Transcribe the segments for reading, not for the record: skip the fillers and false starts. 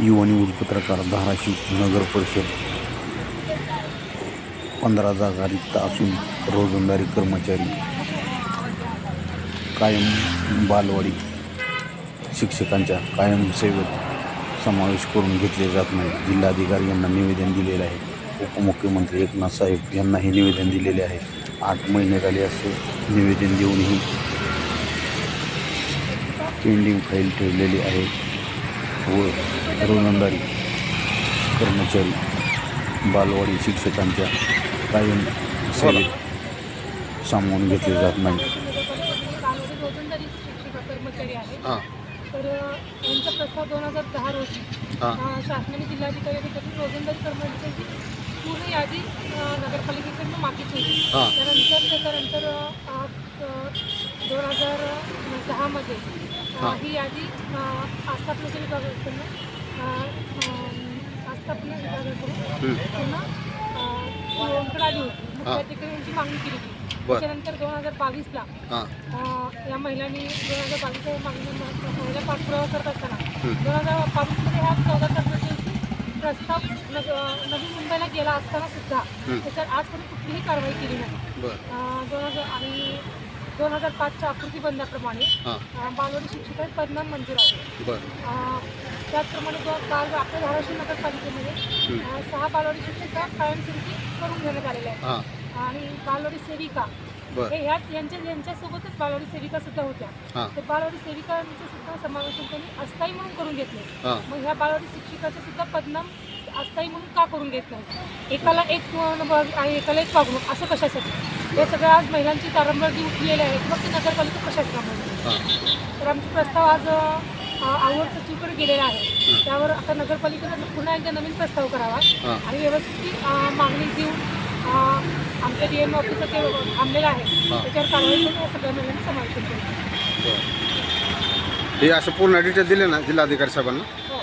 युवा न्यूज पत्रकार धाराशिव नगर परिषद 15 जागा रिक्त असून रोजंदारी कर्मचारी कायम बालवाडी शिक्षकांच्या कायम सेवेत समावेश करून घेतले जात नाही. जिल्हाधिकारी यांना निवेदन दिलेले आहे. उपमुख्यमंत्री एकनाथ साहेब यांनाही निवेदन दिलेले आहे. 8 महिने झाले असे निवेदन देऊनही पेंडिंग फाईल ठेवलेली आहे व रोजंदारी कर्मचारी बालवाडी शिक्षकांच्या कायम सेवेत सामावून घेतले जात नाही. रोजंदारी शिक्षक कर्मचारी आहेत. तर यांचा प्रस्ताव 2010 रोजी शासनाने जिल्हाधिकारी रोजंदारी कर्मचाऱ्यांची पूर्ण यादी नगरपालिकेकडून मागितली होती. त्यानंतर 2010 मध्ये ही यादी आस्थापनेच्या विभागाकडून पुन्हा आली होती. मुख्याधिकारी यांची मागणी केली होती. त्याच्यानंतर 2022ला या महिलांनी 2022च्या महिला पाठपुरावा करत असताना 2022मध्ये ह्या 14 कर्मचाऱ्यांची प्रस्ताव नवी मुंबईला गेला असताना सुद्धा त्याच्यात आजपर्यंत कुठलीही कारवाई केली नाही. आणि 2005च्या आकृतीबंधाप्रमाणे बालवाडी शिक्षकांचे परिणाम मंजूर आहे. त्याचप्रमाणे काल आपल्या धाराशिव नगरपालिकेमध्ये 6 बालवाडी शिक्षक कायमस्वरूपी करून घेण्यात आलेले आहेत. आणि बालवाडी सेविका यांच्यासोबतच बालवाडी सेविका सुद्धा होत्या. तर बालवाडी सेविकांचा सुद्धा समावेश त्यांनी अस्थायी म्हणून करून घेतले. मग ह्या बालवाडी शिक्षकाचा सुद्धा पदनाम अस्थायी म्हणून का करून घेत नाही? एकाला एक आणि एकाला एक वागणूक असं कशासाठी? हे सगळं आज महिलांची तारंबळी उठलेली आहे. मग ती नगरपालिका प्रशासनामध्ये तर आमचा प्रस्ताव आज आवर सचिवकडे गेलेला आहे. त्यावर आता नगरपालिकेनं पुन्हा एकदा नवीन प्रस्ताव करावा आणि व्यवस्थित मागणी देऊन आमच्या DM ऑफिसचं ते थांबलेलं आहे त्याच्यावर कारवाई करून या सगळ्या महिलांनी समावेश केलं. हे असं पूर्ण डिटेल दिले ना जिल्हाधिकारी साहेबांना? हो.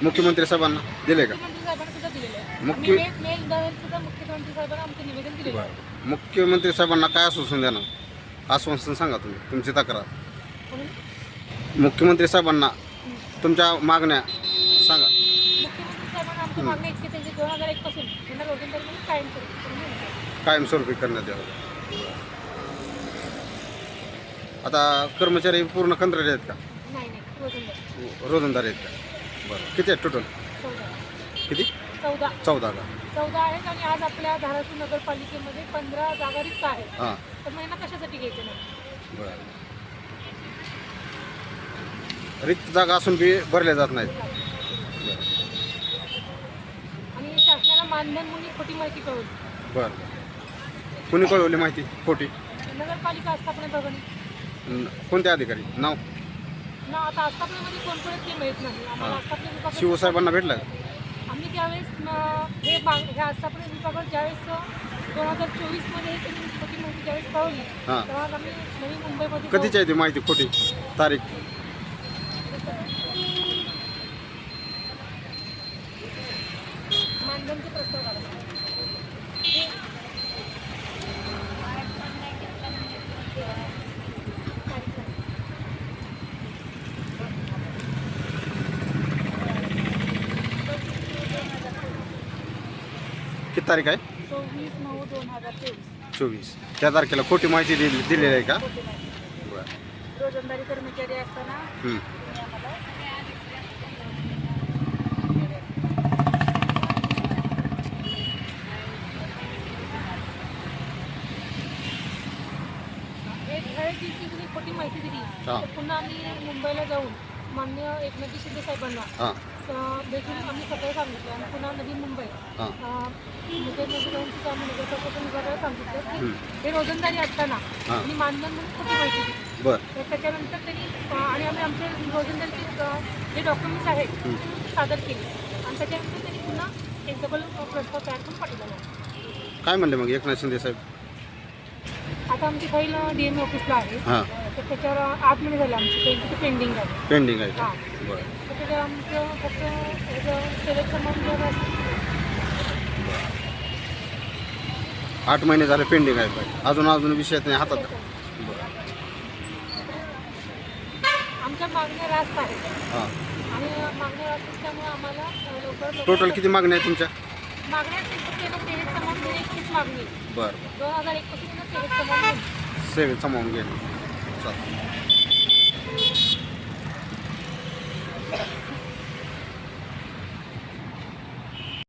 मुख्यमंत्री साहेबांना दिले का? मुख्यमंत्री साहेबांना सुद्धा दिलेलं आहे. मेल सुद्धा मुख्यमंत्री साहेबांना आमचं निवेदन दिलेलं आहे. मुख्यमंत्री साहेबांना काय आश्वासन देणार? आश्वासन सांगा तुम्ही तुमची तक्रार. मुख्यमंत्री साहेबांना तुमच्या मागण्या सांगा. मुख्यमंत्री साहेबांना आमच्या मागण्या इतके त्यांचे 2001 पासून त्यांना रोजंदारी कायमस्वरूपी करण्यात यावं. आता कर्मचारी पूर्ण कंत्राटी आहेत का? नाही रोजंदारी आहेत का? बरं. किती आहेत टोटल? 14. किती? 14 का? 14 आहेत. आणि आज आपल्या धाराशिव नगरपालिकेमध्ये 15 जागा रिक्त आहेत. तर महिना कशासाठी घ्यायचं नाही? बरं. रिक्त जागा असून बी भरल्या जात नाहीत. आणि शासनाला मानधन म्हणून खोटी माहिती कळवली. बरं. कुणी कळवली माहिती खोटी? नगरपालिका आस्थापना विभागाने. कोणते अधिकारी? नाव? आता आस्थापनेमध्ये कोण कोण ते माहीत नाही आम्हाला. आस्थापना विभाग शिवसाहेबांना भेटलं का? आम्ही त्यावेळेस ह्या आस्थापना विभागात ज्यावेळेस 2024मध्ये त्यांनी खोटी माहिती ज्यावेळेस कळवली तेव्हा आम्ही नवी मुंबईमध्ये. कधीची आहे ती माहिती खोटी? तारीख? मानधनचे प्रस्ताव काढला. किती तारीख आहे? 24/9/2023. त्या तारखेला खोटी माहिती दिलेली आहे का? रोजंदारी कर्मचारी असताना खोटी माहिती दिली. पुन्हा आम्ही मुंबईला जाऊन मान्य एकनाथ शिंदे साहेबांना भेटून आम्ही सगळं सांगितलं. आणि पुन्हा नवी मुंबई विभागाला सांगितलं की हे रोजंदारी असताना आणि मानधन म्हणून खोटी माहिती दिली. तर त्याच्यानंतर त्यांनी आणि आम्ही आमचे रोजंदारीचे जे डॉक्युमेंट्स आहेत सादर केले. आणि त्याच्यानंतर त्यांनी पुन्हा एक डबल प्रस्ताव तयार करून पाठवला. काय म्हणले मग एकनाथ शिंदे साहेब? आता आमची फाईल DM ऑफिसला आहे. तर त्याच्यावर 8 महिने झाले आमची पेंडिंग आहे. पेंडिंग आहे? तर त्याच्यावर आमचं फक्त सेवेचा मंजूर 8 महिने झाले पेंडिंग आहे. अजून विषय नाही हातात. आमच्या मागण्या रास्त आहेत. आणि मागण्या त्यामुळे आम्हाला लवकर टोटल किती मागण्या आहे तुमच्या? मागण्या सेवेत सामावून घेणे इतकीच मागणी. बरं बरं 2021 सेवेत सामावून घेणे. सेवेत सामावून गेले चालेल.